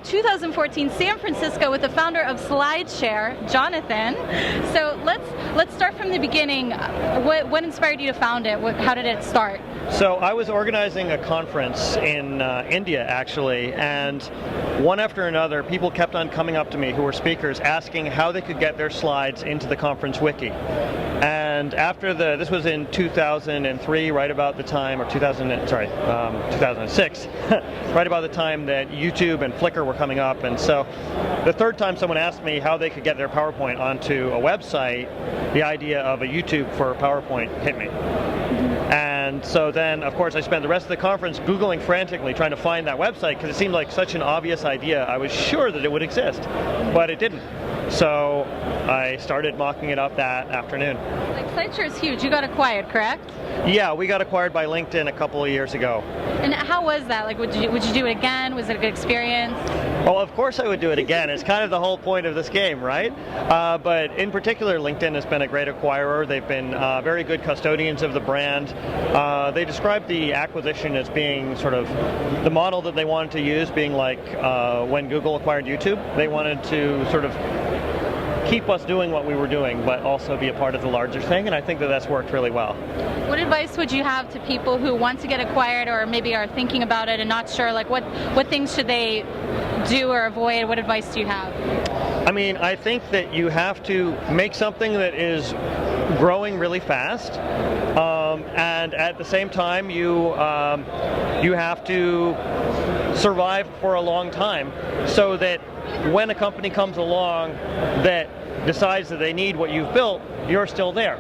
Disrupt 2014 San Francisco with the founder of SlideShare, Jonathan. So let's start from the beginning. What inspired you to found it? How did it start? So I was organizing a conference in India, actually, and one after another, people kept on coming up to me who were speakers asking how they could get their slides into the conference wiki. And after this was in 2003, right about the time, or 2006, right about the time that YouTube and Flickr were coming up. And so the third time someone asked me how they could get their PowerPoint onto a website, the idea of a YouTube for PowerPoint hit me. And so then, of course, I spent the rest of the conference Googling frantically, trying to find that website, because it seemed like such an obvious idea. I was sure that it would exist, but it didn't. So I started mocking it up that afternoon. Like, SlideShare is huge. You got acquired, correct? Yeah, we got acquired by LinkedIn a couple of years ago. And how was that? Like, would you do it again? Was it a good experience? Well, of course I would do it again. It's kind of the whole point of this game, right? But in particular, LinkedIn has been a great acquirer. They've been very good custodians of the brand. They described the acquisition as being sort of the model that they wanted to use, being like when Google acquired YouTube. They wanted to sort of keep us doing what we were doing, but also be a part of the larger thing, and I think that that's worked really well. What advice would you have to people who want to get acquired, or maybe are thinking about it and not sure, like what things should they do or avoid? What advice do you have? I mean, I think that you have to make something that is growing really fast, and at the same time you have to survive for a long time, so that when a company comes along that decides that they need what you've built, you're still there.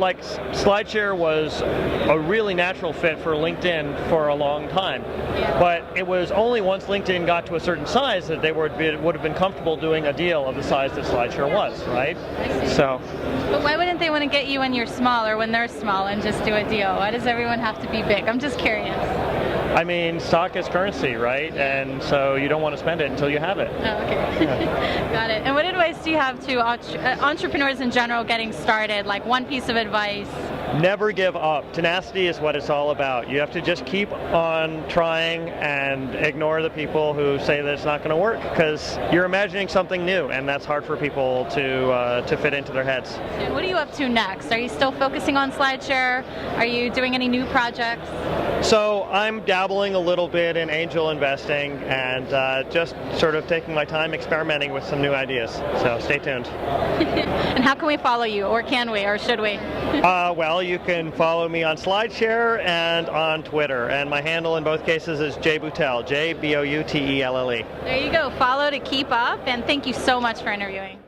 Like SlideShare was a really natural fit for LinkedIn for a long time. Yeah. But it was only once LinkedIn got to a certain size that they would have been comfortable doing a deal of the size that SlideShare was, right? So. But why wouldn't they want to get you when you're small or when they're small and just do a deal? Why does everyone have to be big? I'm just curious. I mean, stock is currency, right? And so you don't want to spend it until you have it. Oh, okay. Yeah. Got it. And what advice do you have to entrepreneurs in general getting started? Like one piece of advice? Never give up. Tenacity is what it's all about. You have to just keep on trying and ignore the people who say that it's not going to work, because you're imagining something new, and that's hard for people to fit into their heads. And what are you up to next? Are you still focusing on SlideShare? Are you doing any new projects? So I'm dabbling a little bit in angel investing and just sort of taking my time experimenting with some new ideas. So stay tuned. And how can we follow you, or can we, or should we? Well, you can follow me on SlideShare and on Twitter, and my handle in both cases is Boutelle, J-Boutelle. There you go. Follow to keep up, and thank you so much for interviewing.